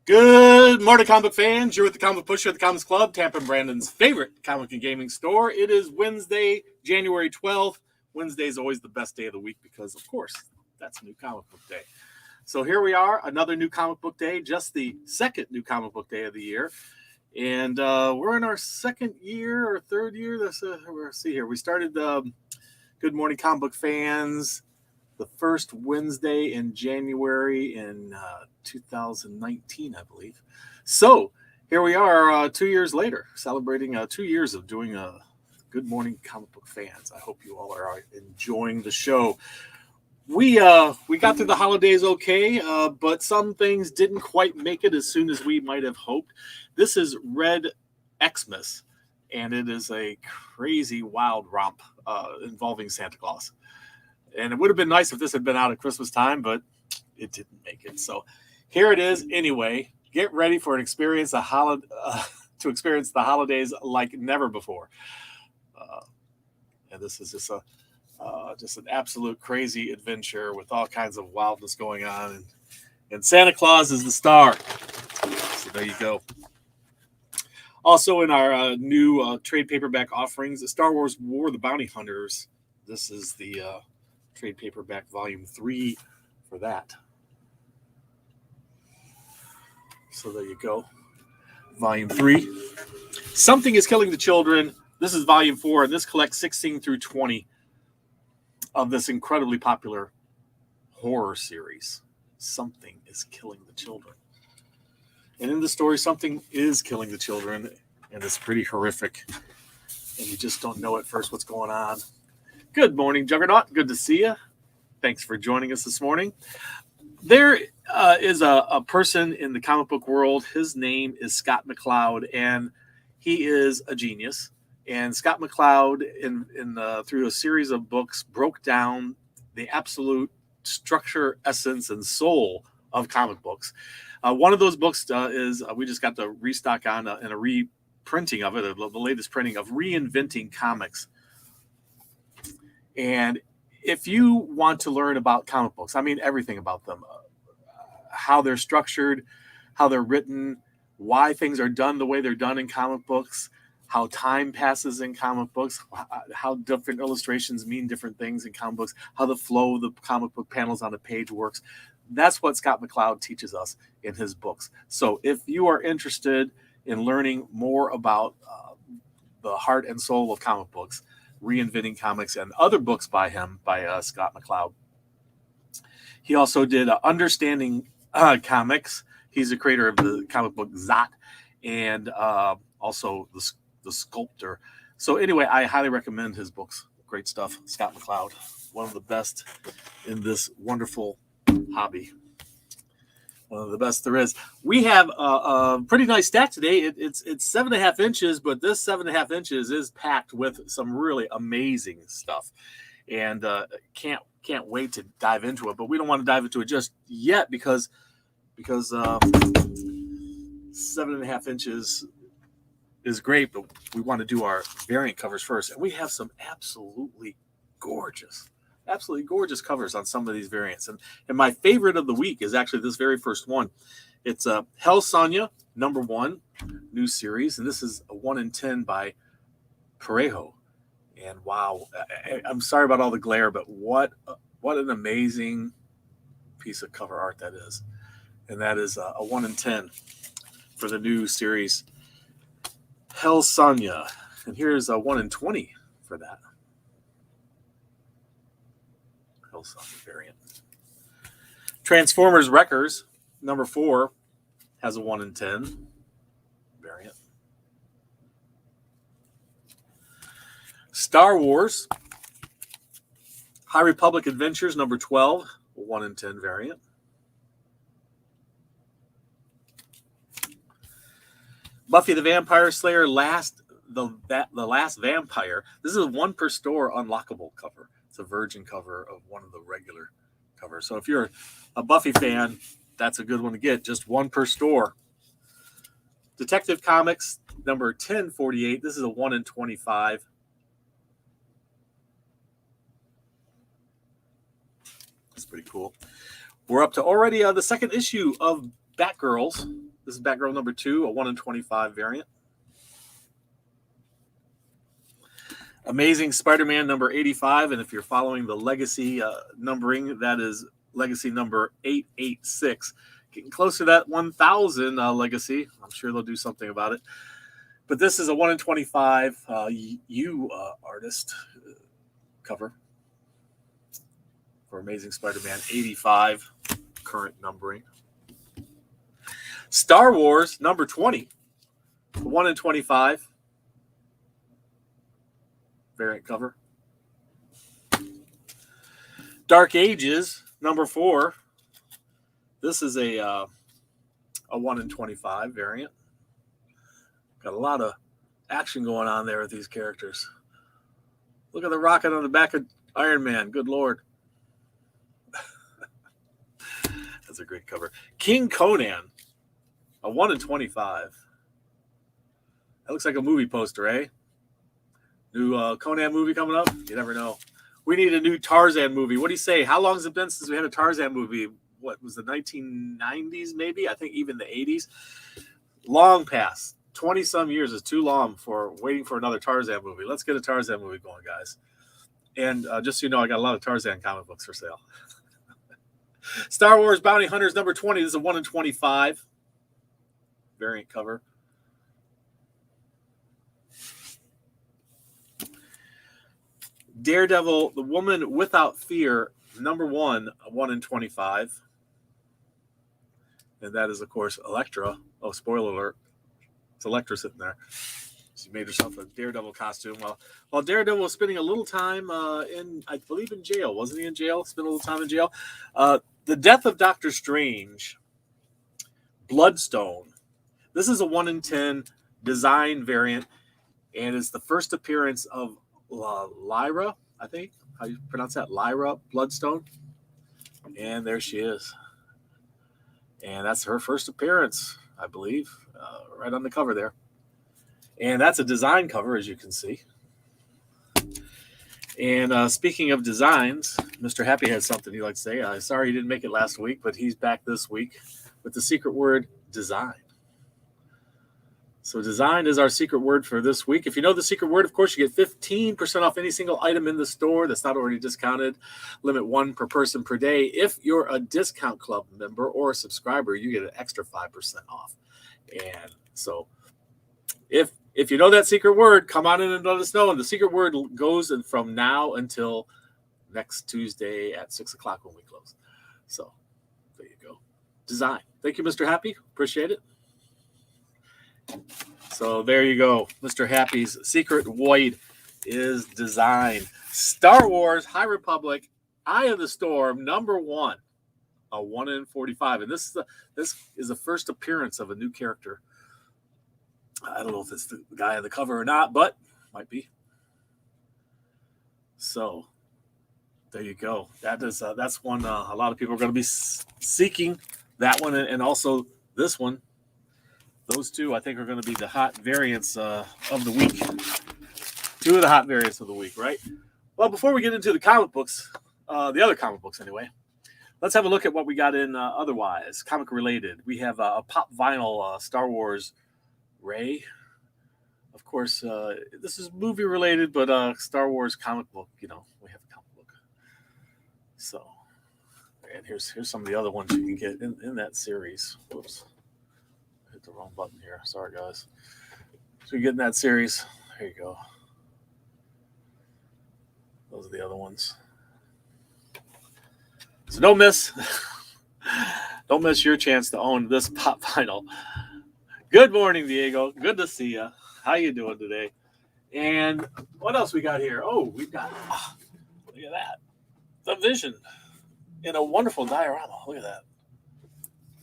Good morning, comic book fans. You're with the Comic Pusher at the Comics Club, Tampa and Brandon's favorite comic and gaming store. It is Wednesday, January 12th. Wednesday is always the best day of the week because, of course, that's New Comic Book Day. So here we are, another New Comic Book Day, just the second New Comic Book Day of the year. And we're in our second year or third year. Let's see here. We started Good Morning Comic Book Fans the first Wednesday in January in 2019, I believe. So here we are 2 years later, celebrating 2 years of doing Good Morning Comic Book Fans. I hope you all are enjoying the show. We got through the holidays okay, but some things didn't quite make it as soon as we might have hoped. This is Red Xmas, and it is a crazy, wild romp involving Santa Claus. And it would have been nice if this had been out at Christmas time, but it didn't make it. So here it is anyway. Get ready for an experience to experience the holidays like never before. And this is just an absolute crazy adventure with all kinds of wildness going on. And Santa Claus is the star. So there you go. Also in our new trade paperback offerings, Star Wars War of the Bounty Hunters. This is the trade paperback volume 3 for that. So there you go. Volume 3. Something is Killing the Children. This is volume 4, and this collects 16 through 20 of this incredibly popular horror series. Something is killing the children. And in the story, something is killing the children, and it's pretty horrific. And you just don't know at first what's going on. Good morning, Juggernaut. Good to see you. Thanks for joining us this morning. There is a person in the comic book world. His name is Scott McCloud, and he is a genius. And Scott McCloud, through a series of books, broke down the absolute structure, essence, and soul of comic books. One of those books is we just got the restock on and a reprinting of it, the latest printing of Reinventing Comics. And if you want to learn about comic books, I mean everything about them, how they're structured, how they're written, why things are done the way they're done in comic books, how time passes in comic books, how different illustrations mean different things in comic books, how the flow of the comic book panels on a page works. That's what Scott McCloud teaches us in his books. So if you are interested in learning more about the heart and soul of comic books, Reinventing Comics, and other books by him, by Scott McCloud. He also did Understanding Comics. He's the creator of the comic book Zot, and also the Sculptor. So anyway, I highly recommend his books. Great stuff. Scott McCloud, one of the best in this wonderful hobby. One of the best there is. We have a pretty nice stack today. It's 7.5 inches, but this 7.5 inches is packed with some really amazing stuff, and can't wait to dive into it. But we don't want to dive into it just yet because 7.5 inches is great, but we want to do our variant covers first, and we have some absolutely gorgeous covers on some of these variants. And my favorite of the week is actually this very first one. It's Hell Sonia, number 1, new series. And this is a 1 in 10 by Parejo. And wow, I'm sorry about all the glare, but what an amazing piece of cover art that is. And that is a 1 in 10 for the new series, Hell Sonia. And here's a 1 in 20 for that. Variant. Transformers Wreckers, number 4, has a 1 in 10 variant. Star Wars High Republic Adventures, number 12, a 1 in 10 variant. Buffy the Vampire Slayer, the Last Vampire. This is a 1 per store unlockable cover. It's a virgin cover of one of the regular covers. So if you're a Buffy fan, that's a good one to get. Just 1 per store. Detective Comics, number 1048. This is a 1 in 25. That's pretty cool. We're up to already the second issue of Batgirls This is Batgirl Number Two, a 1 in 25 variant. Amazing Spider-Man number 85, and if you're following the legacy numbering, that is legacy number 886. Getting close to that 1,000 legacy. I'm sure they'll do something about it. But this is a 1 in 25 artist cover for Amazing Spider-Man 85, current numbering. Star Wars number 20, 1 in 25. Variant cover. Dark Ages number 4. This is a 1 in 25 variant. Got a lot of action going on there with these characters. Look at the rocket on the back of Iron Man. Good Lord. That's a great cover. King Conan, a 1 in 25. That looks like a movie poster, eh? New Conan movie coming up? You never know. We need a new Tarzan movie. What do you say? How long has it been since we had a Tarzan movie? What was the 1990s maybe? I think even the 80s. Long past. 20-some years is too long for waiting for another Tarzan movie. Let's get a Tarzan movie going, guys. And just so you know, I got a lot of Tarzan comic books for sale. Star Wars Bounty Hunters number 20. This is a 1 in 25 variant cover. Daredevil, The Woman Without Fear, number 1, a 1 in 25. And that is, of course, Elektra. Oh, spoiler alert. It's Elektra sitting there. She made herself a Daredevil costume. While Daredevil was spending a little time I believe in jail. Wasn't he in jail? Spent a little time in jail. The Death of Doctor Strange, Bloodstone. This is a 1 in 10 design variant, and it's the first appearance of Lyra, I think. How you pronounce that? Lyra Bloodstone. And there she is. And that's her first appearance, I believe, right on the cover there. And that's a design cover, as you can see. And speaking of designs, Mr. Happy has something he'd like to say. Sorry he didn't make it last week, but he's back this week with the secret word, design. So design is our secret word for this week. If you know the secret word, of course, you get 15% off any single item in the store that's not already discounted. Limit 1 per person per day. If you're a discount club member or a subscriber, you get an extra 5% off. And so if you know that secret word, come on in and let us know. And the secret word goes from now until next Tuesday at 6 o'clock when we close. So there you go. Design. Thank you, Mr. Happy. Appreciate it. So there you go. Mr. Happy's secret word is design. Star Wars High Republic Eye of the Storm number 1, a 1 in 45. And this is the first appearance of a new character. I don't know if it's the guy on the cover or not, but might be. So there you go. That's one a lot of people are going to be seeking. That one and also this one. Those two, I think, are going to be the hot variants of the week. 2 of the hot variants of the week, right? Well, before we get into the comic books, the other comic books anyway, let's have a look at what we got in otherwise, comic-related. We have a pop vinyl Star Wars Rey. Of course, this is movie-related, but Star Wars comic book, we have a comic book. So, and here's some of the other ones you can get in that series. Whoops. The wrong button here. Sorry, guys. So you get in that series. There you go. Those are the other ones. So don't miss your chance to own this pop vinyl. Good morning, Diego. Good to see you. How you doing today? And what else we got here? Oh, we've got, look at that. The Vision in a wonderful diorama. Look at that.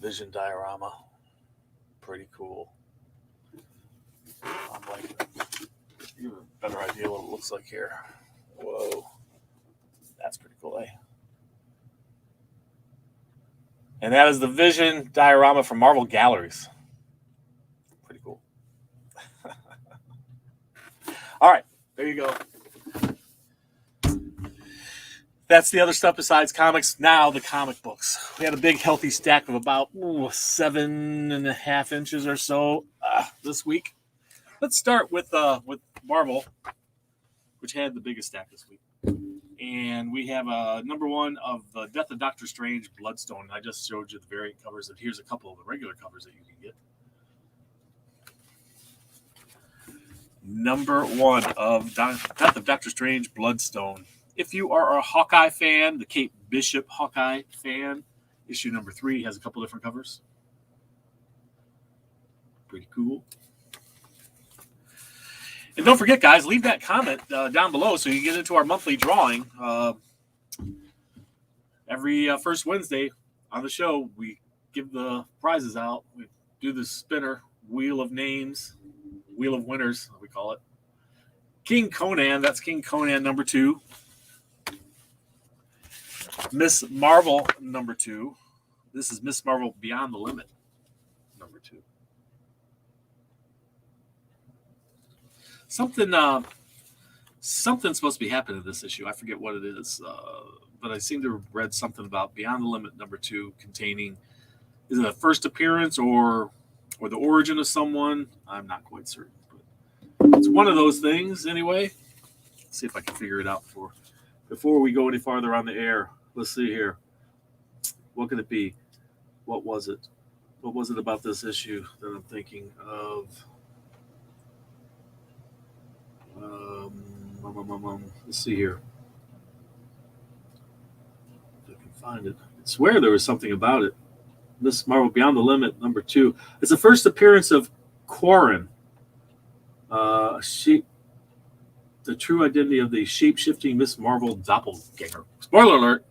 Vision diorama. Pretty cool. I'm liking it. You have a better idea what it looks like here. Whoa. That's pretty cool, eh? And that is the Vision diorama from Marvel Galleries. Pretty cool. All right. There you go. That's the other stuff besides comics. Now the comic books. We had a big healthy stack of about 7.5 inches or so this week. Let's start with Marvel, which had the biggest stack this week. And we have number 1 of the Death of Doctor Strange, Bloodstone. I just showed you the variant covers, and here's a couple of the regular covers that you can get. Number 1 of Death of Doctor Strange, Bloodstone. If you are a Hawkeye fan, the Kate Bishop Hawkeye fan, issue number 3 has a couple different covers. Pretty cool. And don't forget, guys, leave that comment down below so you get into our monthly drawing. Every first Wednesday on the show, we give the prizes out. We do the spinner, Wheel of Names, Wheel of Winners, we call it. King Conan, that's King Conan number 2. Miss Marvel number 2. This is Miss Marvel Beyond the Limit number 2. Something's supposed to be happening in this issue. I forget what it is, but I seem to have read something about Beyond the Limit number 2 containing, is it a first appearance or the origin of someone? I'm not quite certain, but it's one of those things anyway. Let's see if I can figure it out before we go any farther on the air. Let's see here. What could it be? What was it? What was it about this issue that I'm thinking of? Let's see here. If I can find it. I swear there was something about it. Miss Marvel Beyond the Limit number 2. It's the first appearance of Quarren. The true identity of the shape-shifting Miss Marvel doppelganger. Spoiler alert.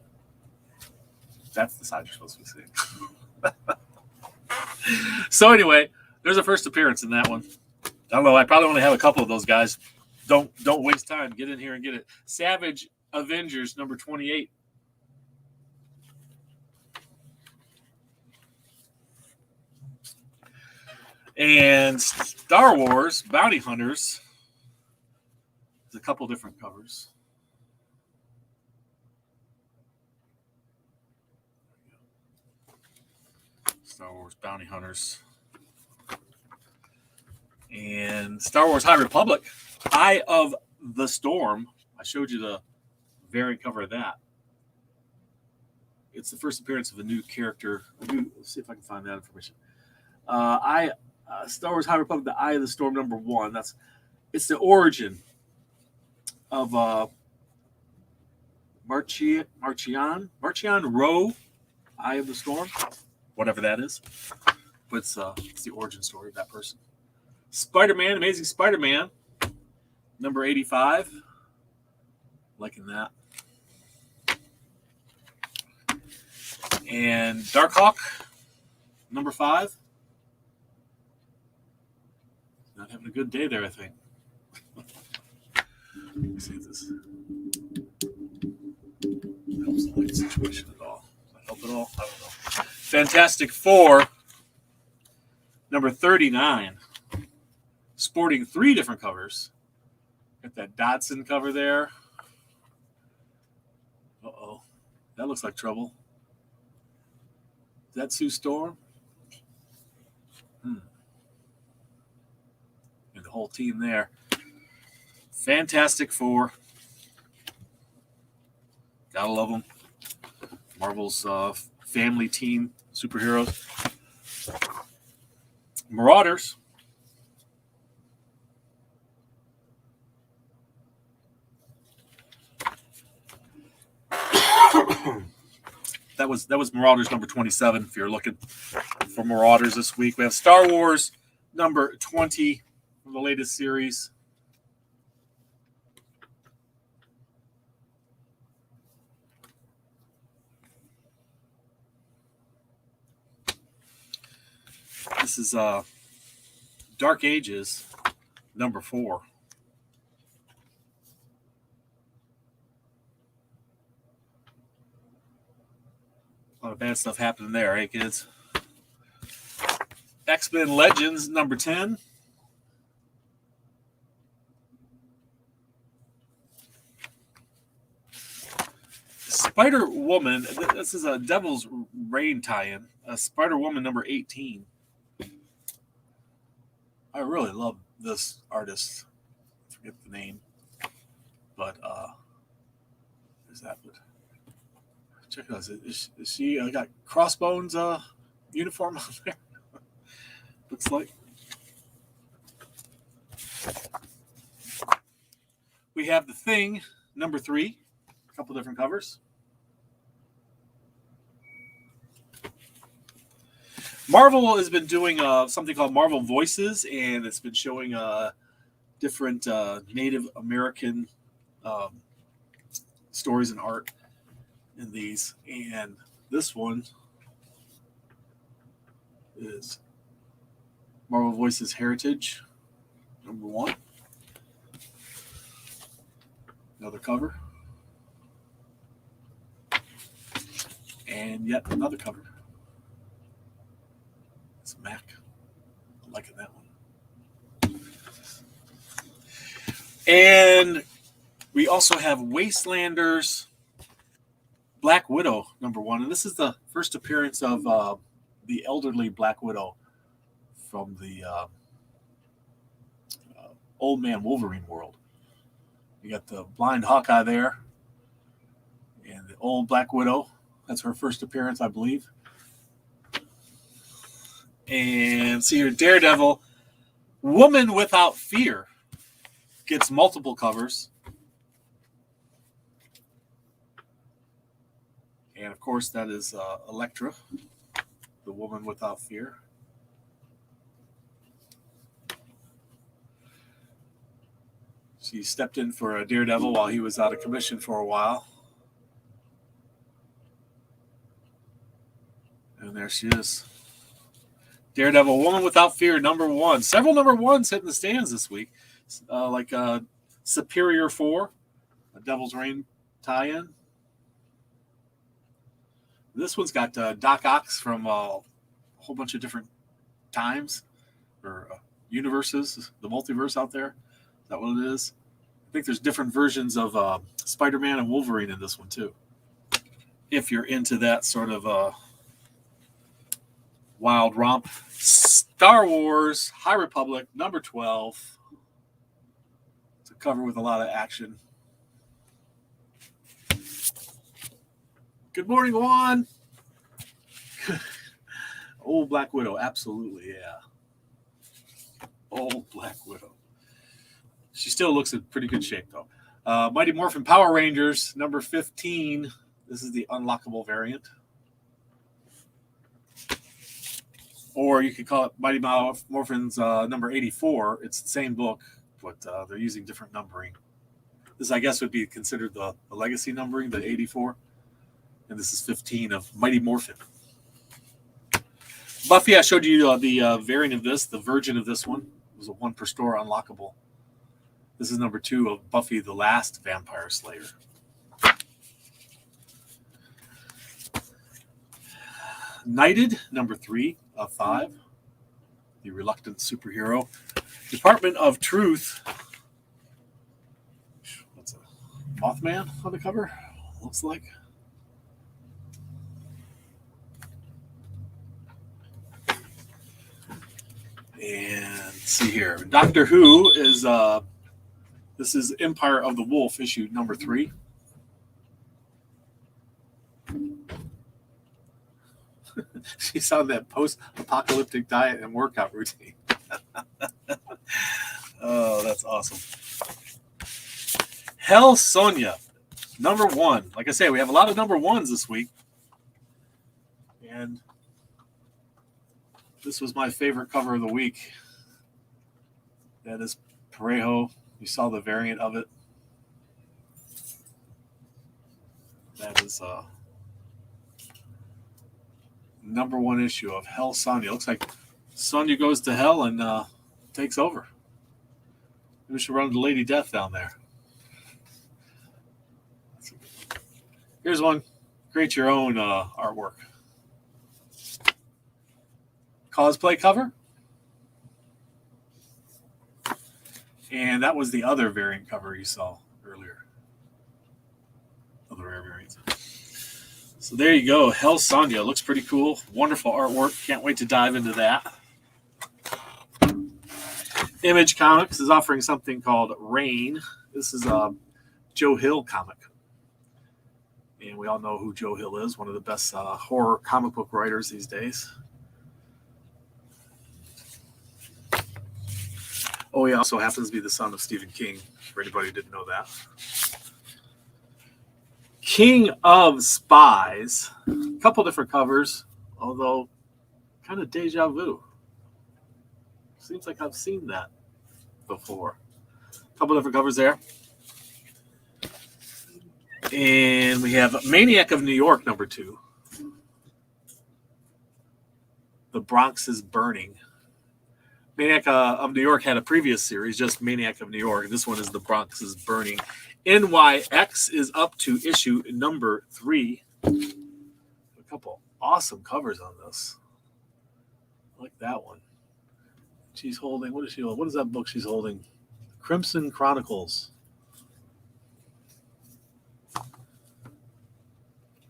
That's the side you're supposed to be seeing. So anyway, there's a first appearance in that one. I don't know. I probably only have a couple of those guys. Don't waste time. Get in here and get it. Savage Avengers number 28. And Star Wars Bounty Hunters. There's a couple different covers. Star Wars Bounty Hunters. And Star Wars High Republic, Eye of the Storm. I showed you the variant cover of that. It's the first appearance of a new character. Let's see if I can find that information. Star Wars High Republic, the Eye of the Storm number 1. It's the origin of Marchion Rowe, Eye of the Storm, whatever that is. But it's the origin story of that person. Spider-Man, Amazing Spider-Man, number 85. Liking that. And Darkhawk, number 5. Not having a good day there, I think. Let me see if this helps the light situation at all. Does that help at all? I don't know. Fantastic Four, number 39. Sporting 3 different covers. Got that Dodson cover there. Uh-oh. That looks like trouble. Is that Sue Storm? And the whole team there. Fantastic Four. Gotta love them. Marvel's family team superheroes. Marauders. That was Marauders number 27. If you're looking for Marauders this week, we have Star Wars number 20 from the latest series. This is Dark Ages number 4. A lot of bad stuff happening there, hey kids? X-Men Legends number 10. Spider-Woman, this is a Devil's Reign tie-in. Spider-Woman number 18. I really love this artist. I forget the name. But, is that what? Check it out. Is she got Crossbones uniform on there? Looks like. We have The Thing, number 3. A couple different covers. Marvel has been doing something called Marvel Voices, and it's been showing different Native American stories and art in these. And this one is Marvel Voices Heritage, number 1. Another cover. And yet another cover. It's a Mac. I'm liking that one. And we also have Wastelanders Black Widow, number 1. And this is the first appearance of the elderly Black Widow from the Old Man Wolverine world. You got the blind Hawkeye there. And the old Black Widow. That's her first appearance, I believe. And see here, Daredevil, Woman Without Fear, gets multiple covers. And, of course, that is Elektra, the Woman Without Fear. She stepped in for Daredevil while he was out of commission for a while. And there she is. Daredevil, Woman Without Fear, number 1. Several number 1s hitting the stands this week. Like Superior 4, a Devil's Reign tie-in. This one's got Doc Ock from a whole bunch of different times or universes, the multiverse out there. Is that what it is? I think there's different versions of Spider-Man and Wolverine in this one, too. If you're into that sort of wild romp. Star Wars High Republic, number 12. It's a cover with a lot of action. Good morning, Juan. Old Black Widow, absolutely, yeah. Old Black Widow. She still looks in pretty good shape, though. Mighty Morphin Power Rangers, number 15. This is the unlockable variant. Or you could call it Mighty Morphin's number 84. It's the same book, but they're using different numbering. This, I guess, would be considered the legacy numbering, the 84. And this is 15 of Mighty Morphin. Buffy, I showed you the variant of this, the version of this one. It was a 1 per store unlockable. This is number 2 of Buffy the Last Vampire Slayer. Knighted, number 3 of 5. The Reluctant Superhero. Department of Truth. What's a Mothman on the cover? Looks like. And see here. Doctor Who is, this is Empire of the Wolf, issue number 3. She's on that post-apocalyptic diet and workout routine. Oh, that's awesome. Hell Sonia, number 1. Like I say, we have a lot of number 1s this week. And this was my favorite cover of the week. That is Parejo. You saw the variant of it. That is number 1 issue of Hell Sonia. Looks like Sonia goes to hell and takes over. Maybe we should run into Lady Death down there. Here's one. Create your own artwork. Cosplay cover. And that was the other variant cover you saw earlier. Other rare variants. So there you go. Hell Sonja looks pretty cool. Wonderful artwork. Can't wait to dive into that. Image Comics is offering something called Rain. This is a Joe Hill comic. And we all know who Joe Hill is, one of the best horror comic book writers these days. Oh, he also happens to be the son of Stephen King, for anybody who didn't know that. King of Spies. A couple different covers, although kind of deja vu. Seems like I've seen that before. A couple different covers there. And we have Maniac of New York number 2. The Bronx is Burning. Maniac of New York had a previous series, just Maniac of New York. This one is The Bronx is Burning. NYX is up to issue number 3. A couple awesome covers on this. I like that one. She's holding, what is she holding? What is that book she's holding? Crimson Chronicles.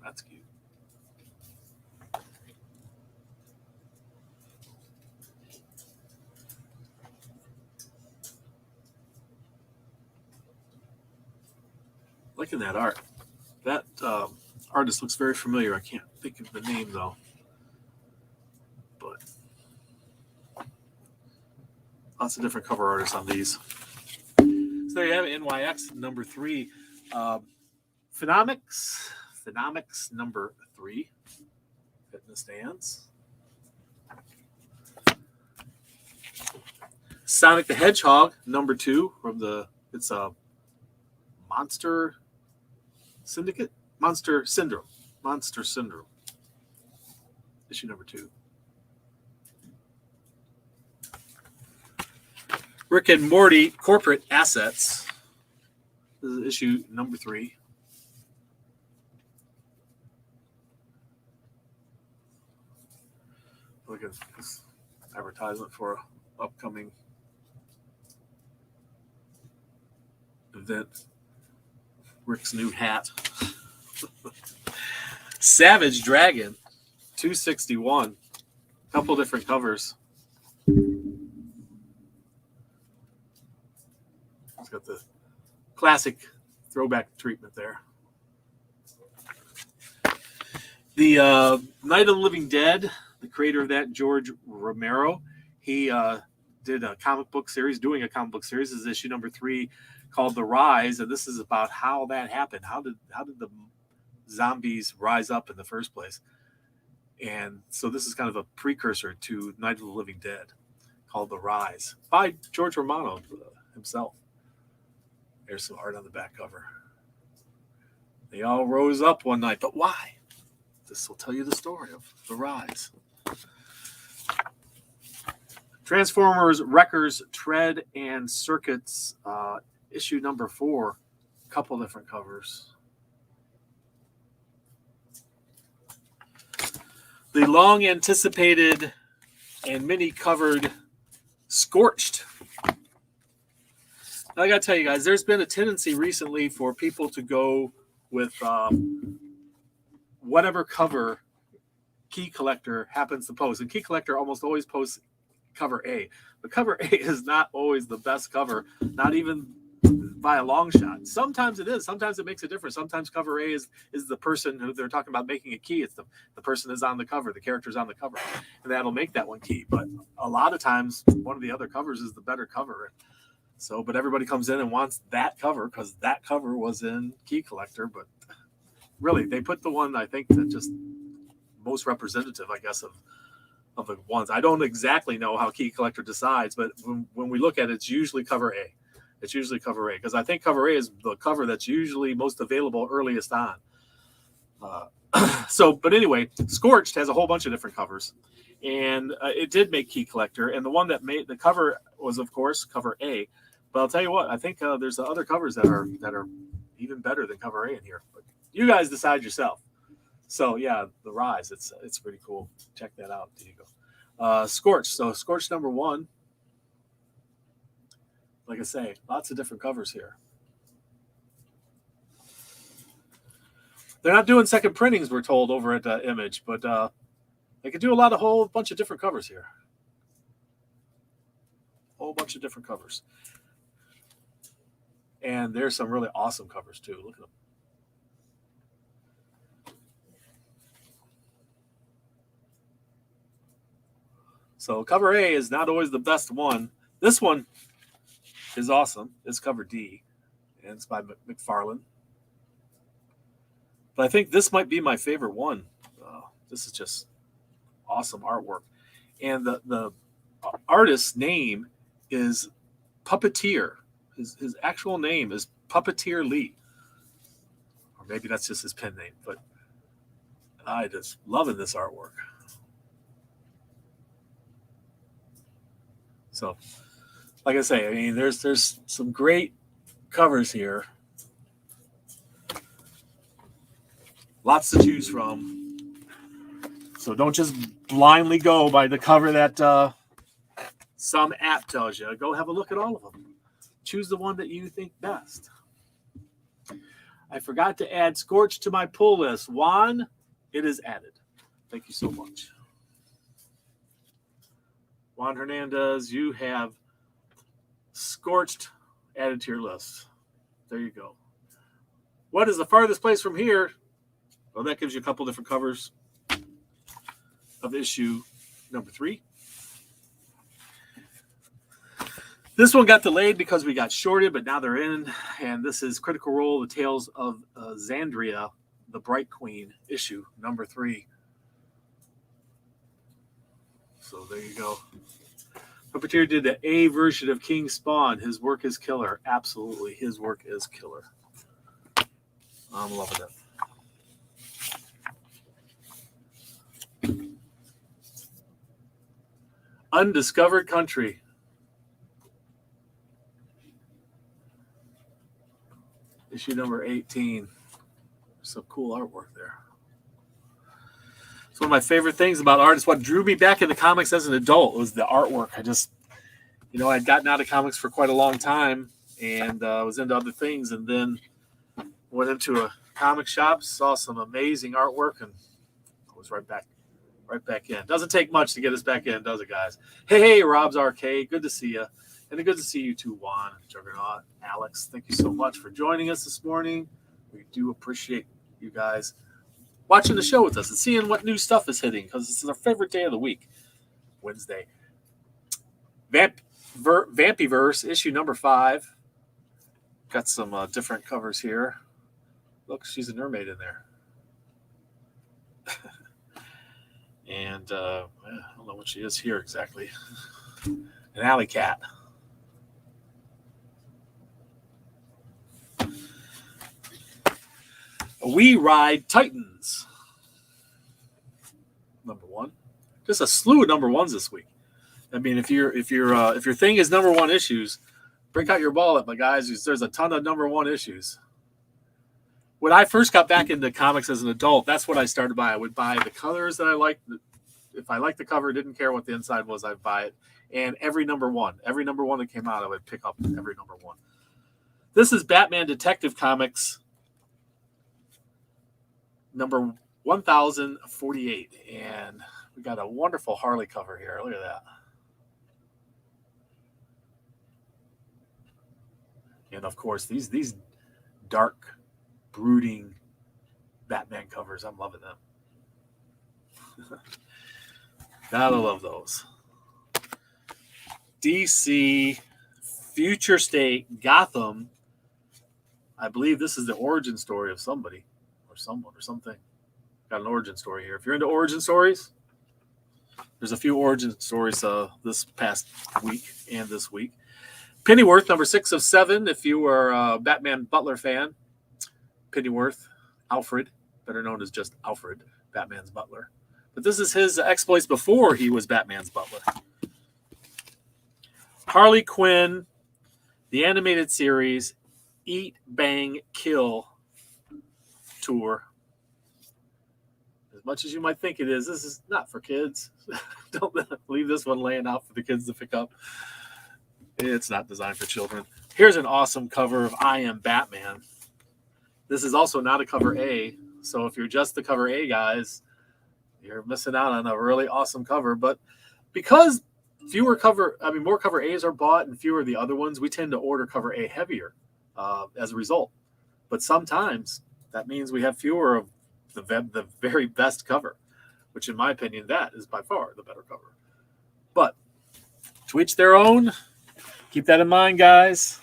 That's cute. Liking that art. That artist looks very familiar. I can't think of the name, though. But lots of different cover artists on these. So there you have it, NYX number 3. Phenomics number 3. Fitness Dance. Sonic the Hedgehog number 2 from it's a Monster Syndicate? Monster Syndrome. Issue number 2. Rick and Morty Corporate Assets. This is issue number 3. Look at this advertisement for an upcoming event. Rick's new hat. Savage Dragon 261. A couple different covers. It's got the classic throwback treatment there. The Night of the Living Dead, the creator of that, George Romero, he did a comic book series, doing a comic book series. This is issue number 3 called The Rise, and this is about how that happened. How did the zombies rise up in the first place? And so this is kind of a precursor to Night of the Living Dead, called The Rise, by George Romano himself. There's some art on the back cover. They all rose up one night, but why? This will tell you the story of The Rise. Transformers, Wreckers, Tread, and Circuits, issue number 4. A couple different covers. The long-anticipated and many-covered Scorched. Now, I got to tell you guys, there's been a tendency recently for people to go with whatever cover Key Collector happens to post. And Key Collector almost always posts cover A. But cover A is not always the best cover, not even by a long shot. Sometimes it is. Sometimes it makes a difference. Sometimes cover A is the person who they're talking about making a key. It's the person is on the cover. The character's on the cover. And that'll make that one key. But a lot of times, one of the other covers is the better cover. So, but everybody comes in and wants that cover because that cover was in Key Collector. But really, they put the one, I think, that just most representative, I guess, of the ones. I don't exactly know how Key Collector decides, but when we look at it, it's usually cover A. It's usually cover A because I think cover A is the cover that's usually most available earliest on. But anyway, Scorched has a whole bunch of different covers, and it did make Key Collector, and the one that made the cover was, of course, cover A. But I'll tell you what, I think there's other covers that are even better than cover A in here. But you guys decide yourself. So yeah, The Rise, it's pretty cool. Check that out. There you go. Scorched. So Scorched number 1. Like I say, lots of different covers here. They're not doing second printings, we're told, over at Image, but they could do a whole bunch of different covers here. Whole bunch of different covers. And there's some really awesome covers, too. Look at them. So cover A is not always the best one. This one is awesome. It's cover D, and it's by McFarlane. But I think this might be my favorite one. This is just awesome artwork. And the artist's name is Puppeteer. His actual name is Puppeteer Lee. Or maybe that's just his pen name. But I just loving this artwork. So, like I say, I mean, there's some great covers here. Lots to choose from. So don't just blindly go by the cover that some app tells you. Go have a look at all of them. Choose the one that you think best. I forgot to add Scorch to my pull list. Juan, it is added. Thank you so much. Juan Hernandez, you have Scorched added to your list. There you go. What is the farthest place from here? Well, that gives you a couple different covers of issue number 3. This one got delayed because we got shorted, but now they're in. And this is Critical Role, The Tales of Xandria, the Bright Queen, issue number 3. So there you go. Puppeteer did the A version of King Spawn. His work is killer. Absolutely. His work is killer. I'm loving it. Undiscovered Country. Issue number 18. Some cool artwork there. It's one of my favorite things about art. It's what drew me back into comics as an adult was the artwork. I just, I'd gotten out of comics for quite a long time and was into other things, and then went into a comic shop, saw some amazing artwork, and I was right back in. Doesn't take much to get us back in, does it, guys? Hey, Rob's Arcade. Good to see you. And good to see you too, Juan, Juggernaut, Alex. Thank you so much for joining us this morning. We do appreciate you guys watching the show with us and seeing what new stuff is hitting, because this is our favorite day of the week, Wednesday. Vampyverse, issue number 5. Got some different covers here. Look, she's a mermaid in there. And I don't know what she is here exactly. An alley cat. We Ride Titans. Number 1. Just a slew of number 1s this week. I mean, if your thing is number 1 issues, break out your wallet, my guys. There's a ton of number 1 issues. When I first got back into comics as an adult, that's what I started by. I would buy the colors that I liked. If I liked the cover, didn't care what the inside was, I'd buy it. And every number 1 that came out, I would pick up every number 1. This is Batman Detective Comics number 1048. And we got a wonderful Harley cover here. Look at that. And of course, these dark, brooding Batman covers, I'm loving them. Gotta love those. DC, Future State, Gotham. I believe this is the origin story of somebody or someone or something. Got an origin story here. If you're into origin stories, there's a few origin stories this past week and this week. Pennyworth, number 6 of 7. If you are a Batman Butler fan, Pennyworth, Alfred, better known as just Alfred, Batman's butler. But this is his exploits before he was Batman's butler. Harley Quinn, the animated series, Eat, Bang, Kill tour. As much as you might think it is, this is not for kids. Don't leave this one laying out for the kids to pick up. It's not designed for children. Here's an awesome cover of I Am Batman. This is also not a cover A. So if you're just the cover A guys, you're missing out on a really awesome cover. But because more cover A's are bought and fewer of the other ones, we tend to order cover A heavier as a result. But sometimes that means we have fewer of the very best cover, which in my opinion, that is by far the better cover. But to each their own. Keep that in mind, guys.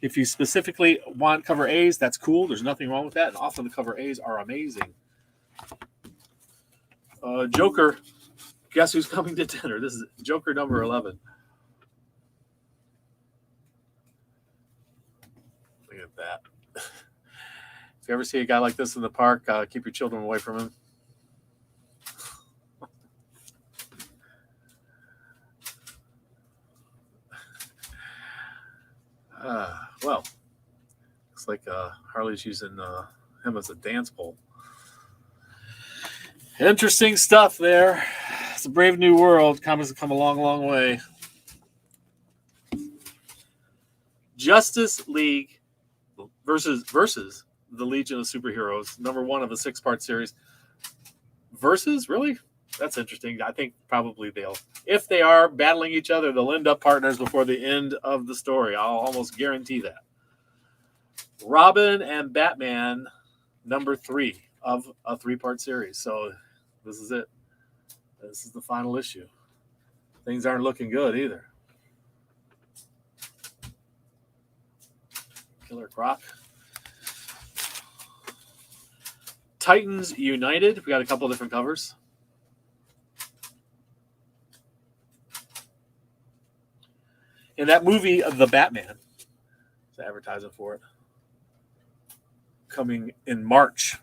If you specifically want cover A's, that's cool. There's nothing wrong with that. And often the cover A's are amazing. Joker, guess who's coming to dinner? This is Joker number 11. Look at that. If you ever see a guy like this in the park, keep your children away from him. Well, looks like Harley's using him as a dance pole. Interesting stuff there. It's a brave new world. Comics have come a long, long way. Justice League versus the Legion of Superheroes, number 1 of a 6-part series. Versus? Really? That's interesting. I think probably if they are battling each other, they'll end up partners before the end of the story. I'll almost guarantee that. Robin and Batman, number 3 of a 3-part series. So this is it. This is the final issue. Things aren't looking good either. Killer Croc. Titans United. We got a couple of different covers. In that movie, The Batman, it's advertising for it, coming in March.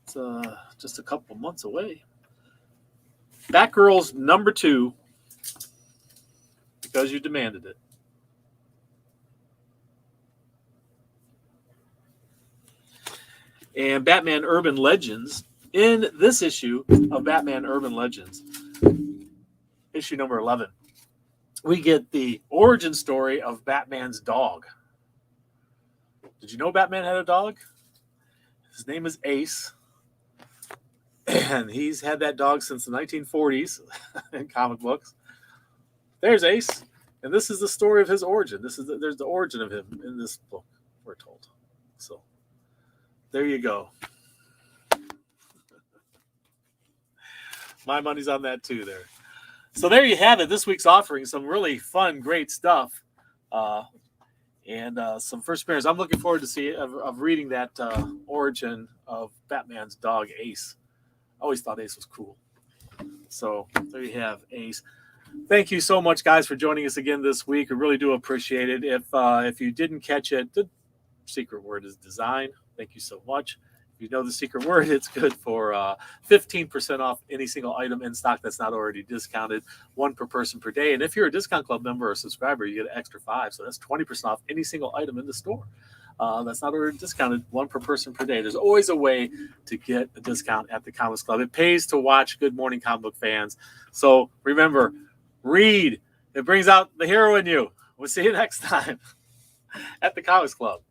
It's just a couple months away. Batgirl's number 2, because you demanded it. And Batman Urban Legends. In this issue of Batman Urban Legends, issue number 11, we get the origin story of Batman's dog. Did you know Batman had a dog? His name is Ace. And he's had that dog since the 1940s in comic books. There's Ace. And this is the story of his origin. There's the origin of him in this book, we're told. So there you go. My money's on that too there. So there you have it. This week's offering some really fun, great stuff. And some first appearance. I'm looking forward to reading that origin of Batman's dog, Ace. I always thought Ace was cool. So there you have Ace. Thank you so much, guys, for joining us again this week. I really do appreciate it. If you didn't catch it, the secret word is design. Thank you so much. If you know the secret word, it's good for 15% off any single item in stock that's not already discounted, 1 per person per day. And if you're a Discount Club member or subscriber, you get an extra 5. So that's 20% off any single item in the store. That's not already discounted, 1 per person per day. There's always a way to get a discount at the Comics Club. It pays to watch Good Morning Comic Book Fans. So remember, read. It brings out the hero in you. We'll see you next time at the Comics Club.